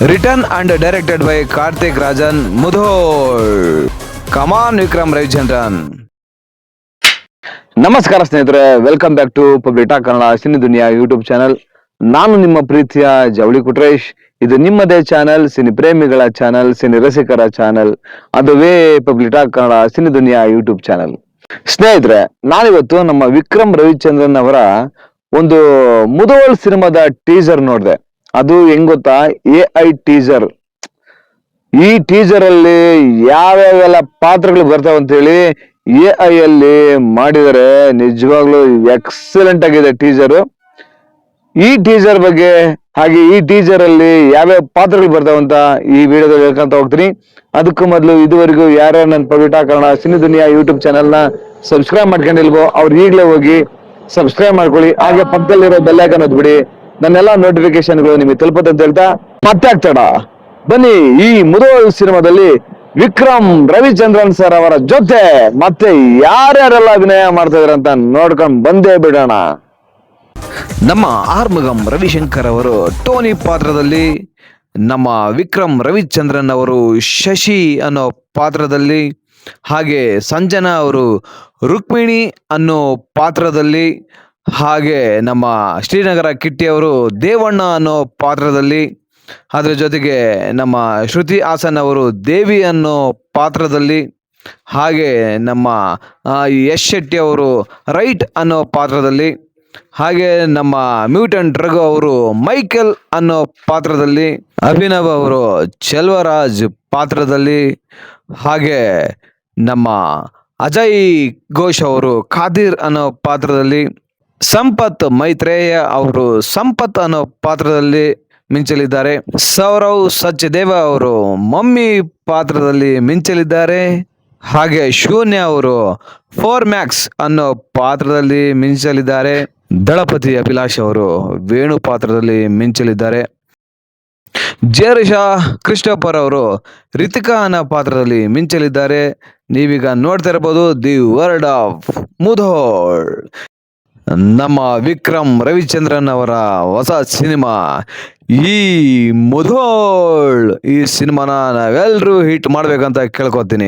Written and directed by Karthik Rajan Mudhol. Come on, Vikram Ravichandran. ನಮಸ್ಕಾರ ಸ್ನೇಹಿತರೆ, welcome back to Publita Kannada cine Duniya YouTube channel. ನಾನು ನಿಮ್ಮ ಪ್ರೀತಿಯ ಜವಳಿ ಕುಟ್ರೇಶ್. ಇದು ನಿಮ್ಮದೇ ಚಾನಲ್, ಸಿನಿ ಪ್ರೇಮಿಗಳ ಚಾನಲ್, ಸಿನಿ ರಸಿಕರ ಚಾನಲ್, ಅದುವೇ Publita Kannada cine Duniya YouTube channel. ಸ್ನೇಹಿತರೆ, ನಾನಿವತ್ತು ನಮ್ಮ ವಿಕ್ರಮ್ ರವಿಚಂದ್ರನ್ ಅವರ ಒಂದು ಮುಧೋಳ್ ಸಿನಿಮಾದ ಟೀಸರ್ ನೋಡಿದೆ. ಅದು ಹೆಂಗ್ ಗೊತ್ತಾ, AI ಟೀಸರ್. ಈ ಟೀಸರ್ ಅಲ್ಲಿ ಯಾವ್ಯಾವೆಲ್ಲ ಪಾತ್ರಗಳು ಬರ್ತಾವ ಅಂತ ಹೇಳಿ AI ಅಲ್ಲಿ ಮಾಡಿದರೆ ನಿಜವಾಗ್ಲೂ ಎಕ್ಸಲೆಂಟ್ ಆಗಿದೆ ಟೀಸರ್. ಈ ಟೀಸರ್ ಬಗ್ಗೆ ಹಾಗೆ ಈ ಟೀಸರ್ ಅಲ್ಲಿ ಯಾವ್ಯಾವ ಪಾತ್ರಗಳು ಬರ್ತಾವಂತ ಈ ವಿಡಿಯೋದಲ್ಲಿ ಹೇಳ್ಕೊಂತ ಹೋಗ್ತೀನಿ. ಅದಕ್ಕೂ ಮೊದಲು ಇದುವರೆಗೂ ಯಾರ್ಯಾರು ನನ್ನ ಪಬ್ಲಿಟಾ Kannada cine Duniya YouTube channel ನ ಸಬ್ಸ್ಕ್ರೈಬ್ ಮಾಡ್ಕೊಂಡಿಲ್ವೋ ಅವ್ರು ಈಗಲೇ ಹೋಗಿ ಸಬ್ಸ್ಕ್ರೈಬ್ ಮಾಡ್ಕೊಳ್ಳಿ. ಹಾಗೆ ಪಕ್ಕದಲ್ಲಿರೋ ಬೆಲ್ ಐಕಾನ್ ಒತ್ಬಿಡಿ. ನನ್ನೆಲ್ಲಾ ನೋಟಿಫಿಕೇಶನ್ಗಳು ನಿಮಗೆ ತಲುಪುತ್ತೆ ಅಂತ ಹೇಳ್ತಾ ಮತ್ತೆ ಆಗ್ತಾಡ ಬನ್ನಿ, ಈ ಮುಧೋಳ್ ಸಿನಿಮಾದಲ್ಲಿ ವಿಕ್ರಮ್ ರವಿಚಂದ್ರನ್ ಸರ್ ಅವರ ಜೊತೆ ಮತ್ತೆ ಯಾರ್ಯಾರೆಲ್ಲ ಅಭಿನಯ ಮಾಡ್ತಾ ಇದಾರೆ ಅಂತ ನೋಡ್ಕೊಂಡ್ ಬಂದೇ ಬಿಡೋಣ. ನಮ್ಮ ಆರ್ಮುಗಂ ರವಿಶಂಕರ್ ಅವರು ಟೋನಿ ಪಾತ್ರದಲ್ಲಿ, ನಮ್ಮ ವಿಕ್ರಮ್ ರವಿಚಂದ್ರನ್ ಅವರು ಶಶಿ ಅನ್ನೋ ಪಾತ್ರದಲ್ಲಿ, ಹಾಗೆ ಸಂಜನಾ ಅವರು ರುಕ್ಮಿಣಿ ಅನ್ನೋ ಪಾತ್ರದಲ್ಲಿ, ಹಾಗೆ ನಮ್ಮ ಶ್ರೀನಗರ ಕಿಟ್ಟಿ ಅವರು ದೇವಣ್ಣ ಅನ್ನೋ ಪಾತ್ರದಲ್ಲಿ, ಅದರ ಜೊತೆಗೆ ನಮ್ಮ ಶ್ರುತಿ ಹಾಸನ್ ಅವರು ದೇವಿ ಅನ್ನೋ ಪಾತ್ರದಲ್ಲಿ, ಹಾಗೆ ನಮ್ಮ ಯಶ್ ಶೆಟ್ಟಿ ಅವರು ರೈಟ್ ಅನ್ನೋ ಪಾತ್ರದಲ್ಲಿ, ಹಾಗೆ ನಮ್ಮ ಮ್ಯೂಟೆಂಟ್ ರಘು ಅವರು ಮೈಕೆಲ್ ಅನ್ನೋ ಪಾತ್ರದಲ್ಲಿ, ಅಭಿನವ್ ಅವರು ಚೆಲ್ವರಾಜ್ ಪಾತ್ರದಲ್ಲಿ, ಹಾಗೆ ನಮ್ಮ ಅಜಯ್ ಘೋಷ್ ಅವರು ಖಾದಿರ್ ಅನ್ನೋ ಪಾತ್ರದಲ್ಲಿ, ಸಂಪತ್ ಮೈತ್ರೇಯ ಅವರು ಸಂಪತ್ ಅನ್ನೋ ಪಾತ್ರದಲ್ಲಿ ಮಿಂಚಲಿದ್ದಾರೆ, ಸೌರವ್ ಸಚ್ದೇವ ಅವರು ಮಮ್ಮಿ ಪಾತ್ರದಲ್ಲಿ ಮಿಂಚಲಿದ್ದಾರೆ, ಹಾಗೆ ಶೂನ್ಯ ಅವರು 4MAX ಅನ್ನೋ ಪಾತ್ರದಲ್ಲಿ ಮಿಂಚಲಿದ್ದಾರೆ, ದಳಪತಿ ಅಭಿಲಾಷ್ ಅವರು ವೇಣು ಪಾತ್ರದಲ್ಲಿ ಮಿಂಚಲಿದ್ದಾರೆ, ಜೇರಿಷಾ ಕ್ರಿಸ್ಟೋಫರ್ ಅವರು ರಿತಿಕಾ ಅನ್ನೋ ಪಾತ್ರದಲ್ಲಿ ಮಿಂಚಲಿದ್ದಾರೆ. ನೀವೀಗ ನೋಡ್ತಾ ಇರಬಹುದು ದಿ ವರ್ಲ್ಡ್ ಆಫ್ ಮುಧೋಳ್, ನಮ್ಮ ವಿಕ್ರಮ್ ರವಿಚಂದ್ರನ್ ಅವರ ಹೊಸ ಸಿನಿಮಾ ಈ ಮುಧೋಳ್. ಈ ಸಿನಿಮಾನ ನಾವೆಲ್ಲರೂ ಹಿಟ್ ಮಾಡ್ಬೇಕಂತ ಕೇಳ್ಕೊತೀನಿ.